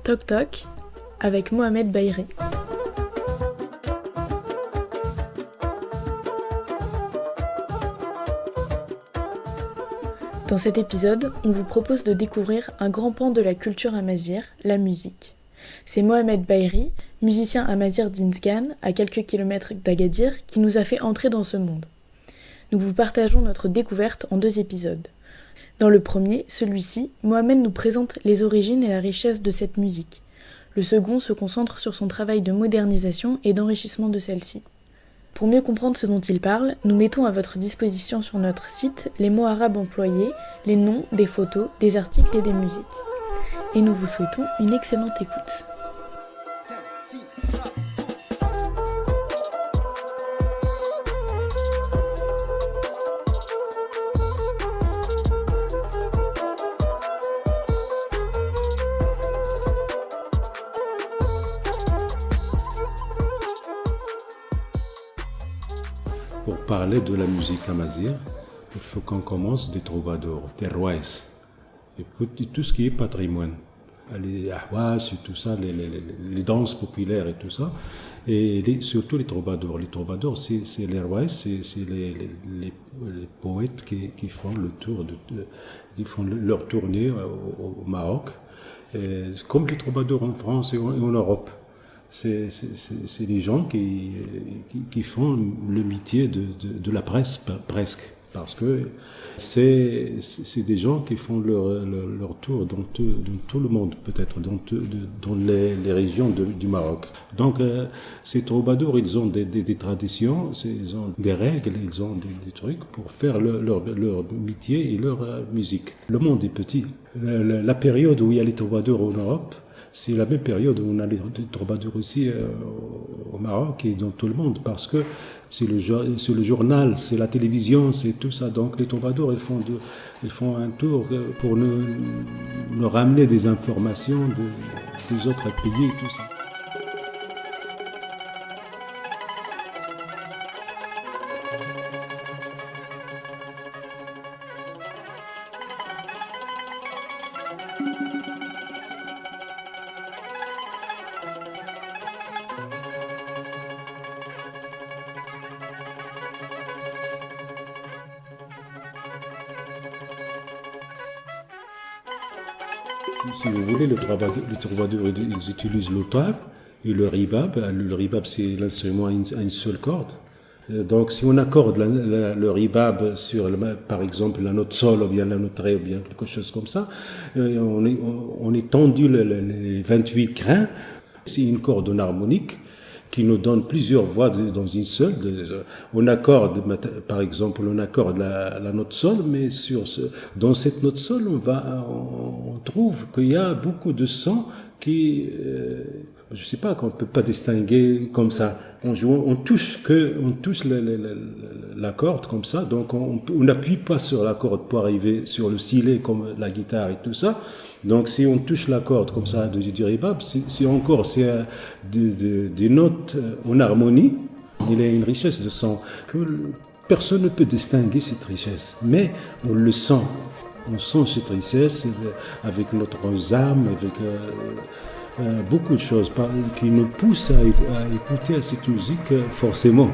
Toc Toc avec Mohamed Baïri. Dans cet épisode, on vous propose de découvrir un grand pan de la culture amazighe, la musique. C'est Mohamed Baïri, musicien amazigh d'Inzgan, à quelques kilomètres d'Agadir, qui nous a fait entrer dans ce monde. Nous vous partageons notre découverte en 2 épisodes. Dans le premier, celui-ci, Mohamed nous présente les origines et la richesse de cette musique. Le second se concentre sur son travail de modernisation et d'enrichissement de celle-ci. Pour mieux comprendre ce dont il parle, nous mettons à votre disposition sur notre site les mots arabes employés, les noms, des photos, des articles et des musiques. Et nous vous souhaitons une excellente écoute. Pour parler de la musique amazigh, il faut qu'on commence des troubadours, des rois, et puis tout ce qui est patrimoine, les ahwash et tout ça, les danses populaires et tout ça, et surtout les troubadours. Les troubadours, c'est les rois, c'est les poètes qui font le tour qui font leur tournée au Maroc, et comme les troubadours en France et en Europe. C'est des gens qui font le métier de la presse, presque. Parce que c'est des gens qui font leur tour dans tout le monde, peut-être, dans les régions du Maroc. Donc, ces troubadours, ils ont des traditions, ils ont des règles, ils ont des trucs pour faire leur métier et leur musique. Le monde est petit. La période où il y a les troubadours en Europe, c'est la même période où on a les troubadours aussi au Maroc et dans tout le monde, parce que c'est le journal, c'est la télévision, c'est tout ça. Donc les troubadours, ils font un tour pour nous ramener des informations des autres pays et tout ça. Si vous voulez, les troubadours, ils utilisent l'autar et le ribab. Le ribab, c'est l'instrument à une seule corde. Donc, si on accorde le ribab sur, par exemple, la note sol ou bien la note ré ou bien quelque chose comme ça, on est tendu les 28 grains. C'est une corde en harmonique qui nous donne plusieurs voix dans une seule. On accorde, par exemple, la note sol, mais dans cette note sol, on trouve qu'il y a beaucoup de sons qui, je sais pas, qu'on peut pas distinguer comme ça. On touche la corde comme ça, donc on n'appuie pas sur la corde pour arriver sur le silet comme la guitare et tout ça. Donc si on touche la corde comme ça du ribab, c'est des notes en harmonie. Il y a une richesse de son que personne ne peut distinguer cette richesse, mais on le sent. On sent cette richesse avec notre âme, avec beaucoup de choses qui nous poussent à écouter cette musique forcément.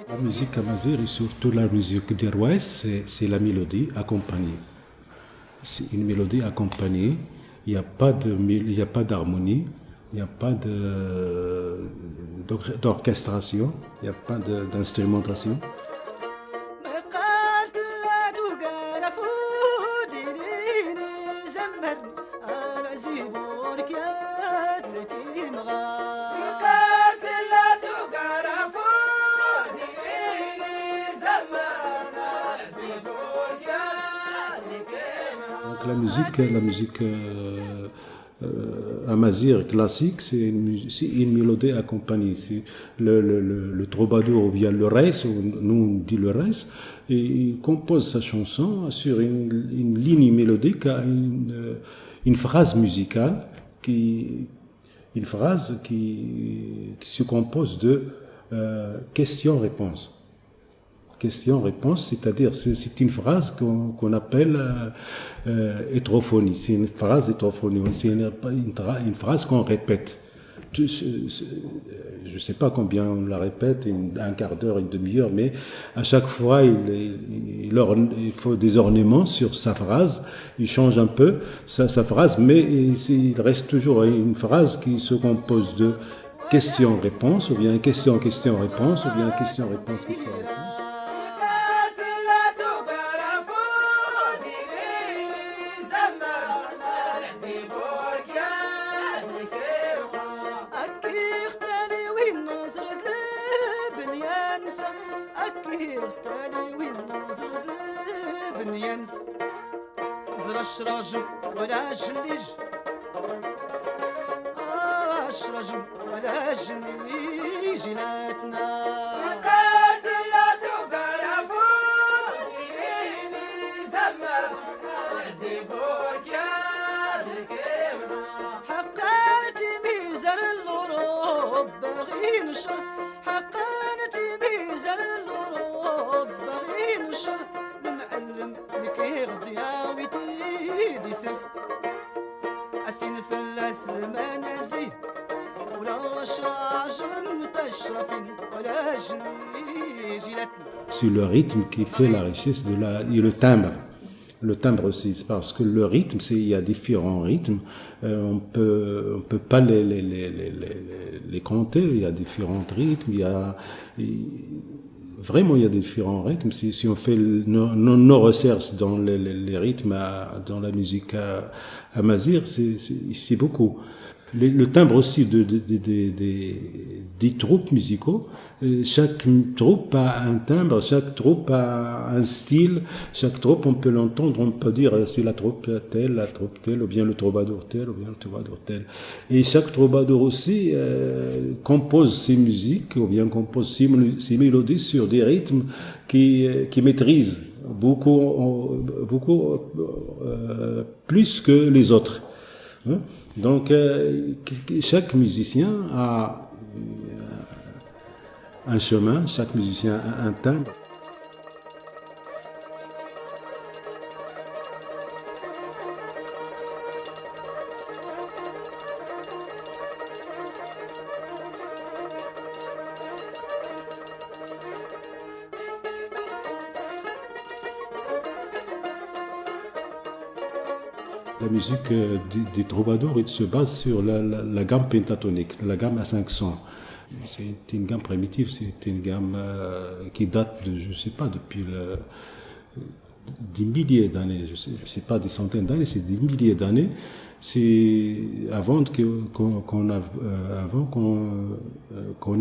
La musique amazigh et surtout la musique des rois, c'est la mélodie accompagnée. C'est une mélodie accompagnée. Il n'y a pas d'harmonie, il n'y a pas d'orchestration, il n'y a pas d'instrumentation. Donc la musique amazigh classique, c'est une mélodie accompagnée. C'est le troubadour ou bien le res, nous on dit le res, et il compose sa chanson sur une ligne mélodique à une phrase musicale une phrase qui se compose de questions-réponses. Question-réponse, c'est-à-dire c'est une phrase qu'on appelle hétérophonie. C'est une phrase hétérophonique, c'est une phrase qu'on répète. Je ne sais pas combien on la répète, un quart d'heure, une demi-heure, mais à chaque fois, il faut des ornements sur sa phrase. Il change un peu sa phrase, mais il reste toujours une phrase qui se compose de question-réponse, ou bien question-question-réponse, ou bien question-réponse, question-réponse. اشرجم ولا جليج اشرجم ولا جليج جيلاتنا قاتلات وقرفون يليني زمر زيبورك يا الكيمة حقانتي ميزان الغروب باغي نشر حقانتي ميزان الغروب باغي نشر نمعلم لكي غدياوي تيدي سست أسين فلاس المنازي ولا شراج متشرفين ولا جلي جيلاتنا. C'est le rythme qui fait la richesse et le timbre. Le timbre aussi, parce que le rythme, il y a différents rythmes. On peut pas les compter. Il y a différents rythmes. Vraiment, il y a différents rythmes. Si on fait nos recherches dans les rythmes, dans la musique amazigh, c'est beaucoup. Le timbre aussi des troupes musicaux. Chaque troupe a un timbre, chaque troupe a un style. Chaque troupe, on peut l'entendre, on peut dire c'est la troupe telle, ou bien le troubadour tel, ou bien le troubadour tel. Et chaque troubadour aussi compose ses musiques, ou bien compose ses mélodies sur des rythmes qui maîtrisent beaucoup plus que les autres. Hein? Donc, chaque musicien a un chemin, chaque musicien a un timbre. La musique des troubadours, il se base sur la gamme pentatonique, la gamme à 5 sons. C'est une gamme primitive, c'est une gamme qui date de, je ne sais pas, depuis des milliers d'années, je sais pas des centaines d'années, c'est des milliers d'années. C'est avant qu'on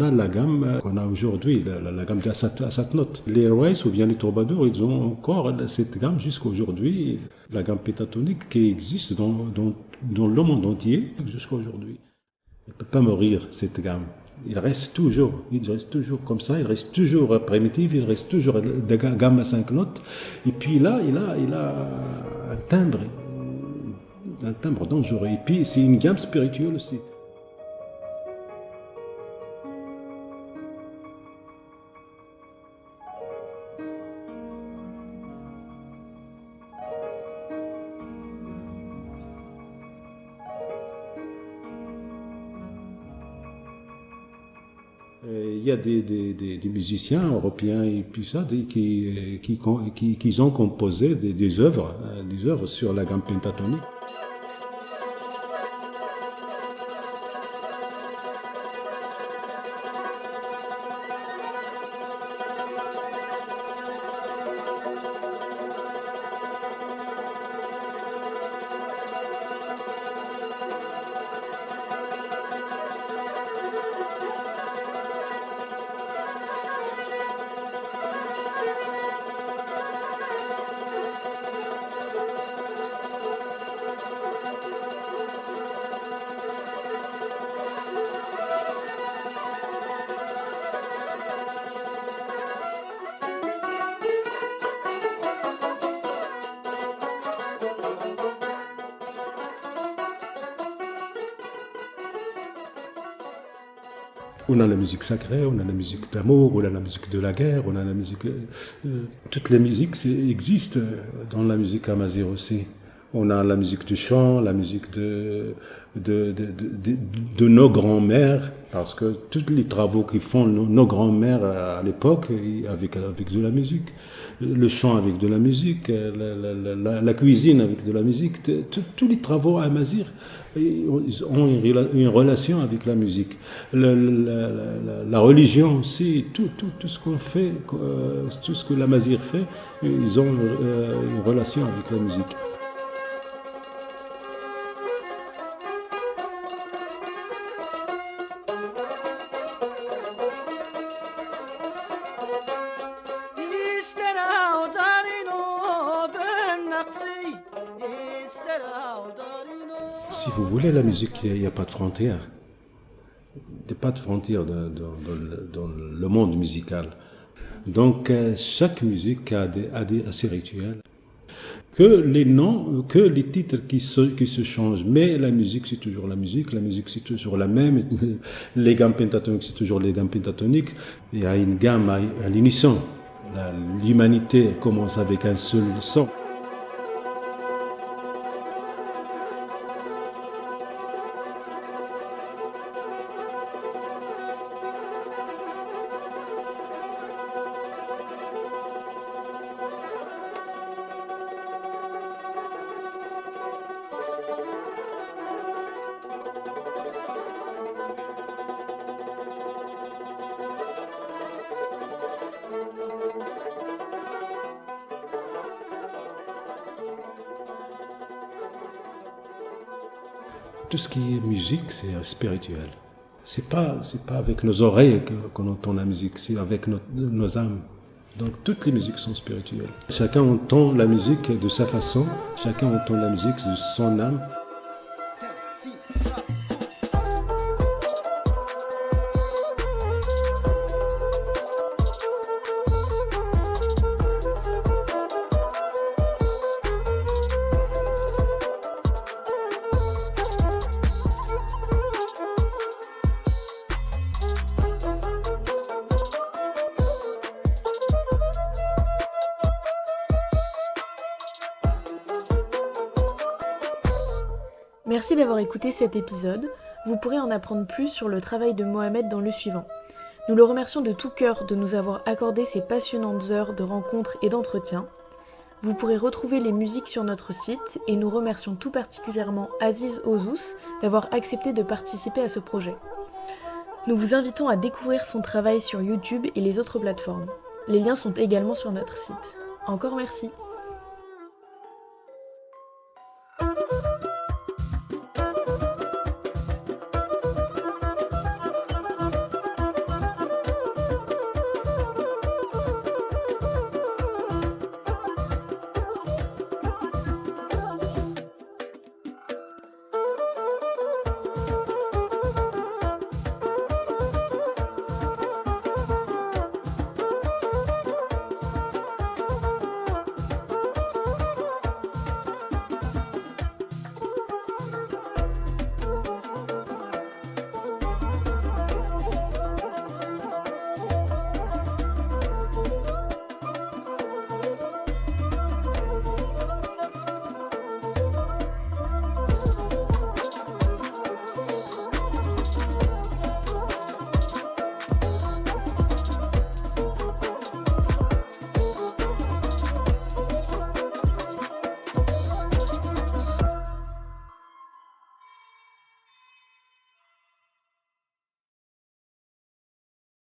a la gamme qu'on a aujourd'hui, la gamme à 7 notes. Les Rois ou bien les troubadours, ils ont encore cette gamme jusqu'à aujourd'hui, la gamme pentatonique qui existe dans le monde entier jusqu'à aujourd'hui. Elle ne peut pas mourir, cette gamme. Il reste toujours comme ça, il reste toujours primitif, il reste toujours de gamme à 5 notes. Et puis là, il a un timbre dangereux. Et puis, c'est une gamme spirituelle aussi. Il y a des musiciens européens et puis ça qui ont composé des œuvres sur la gamme pentatonique. On a la musique sacrée, on a la musique d'amour, on a la musique de la guerre, on a la musique... toutes les musiques existent dans la musique amazigh aussi. On a la musique du chant, la musique de nos grands-mères, parce que tous les travaux qu'ils font nos grands-mères à l'époque, avec de la musique, le chant avec de la musique, la cuisine avec de la musique, tous les travaux amazigh, ils ont une relation avec la musique. La religion aussi, tout ce qu'on fait, tout ce que l'amazigh fait, ils ont une relation avec la musique. Si vous voulez, la musique, il n'y a pas de frontières. Il n'y a pas de frontières dans le monde musical. Donc, chaque musique a ses rituels. Que les noms, que les titres qui se changent, mais la musique c'est toujours la musique c'est toujours la même, les gammes pentatoniques c'est toujours les gammes pentatoniques, il y a une gamme à l'unisson, l'humanité commence avec un seul son. Tout ce qui est musique, c'est spirituel. C'est pas avec nos oreilles qu'on entend la musique, c'est avec nos âmes. Donc toutes les musiques sont spirituelles. Chacun entend la musique de sa façon, chacun entend la musique de son âme. Merci d'avoir écouté cet épisode. Vous pourrez en apprendre plus sur le travail de Mohamed dans le suivant. Nous le remercions de tout cœur de nous avoir accordé ces passionnantes heures de rencontres et d'entretiens. Vous pourrez retrouver les musiques sur notre site et nous remercions tout particulièrement Aziz Ozous d'avoir accepté de participer à ce projet. Nous vous invitons à découvrir son travail sur YouTube et les autres plateformes. Les liens sont également sur notre site. Encore merci.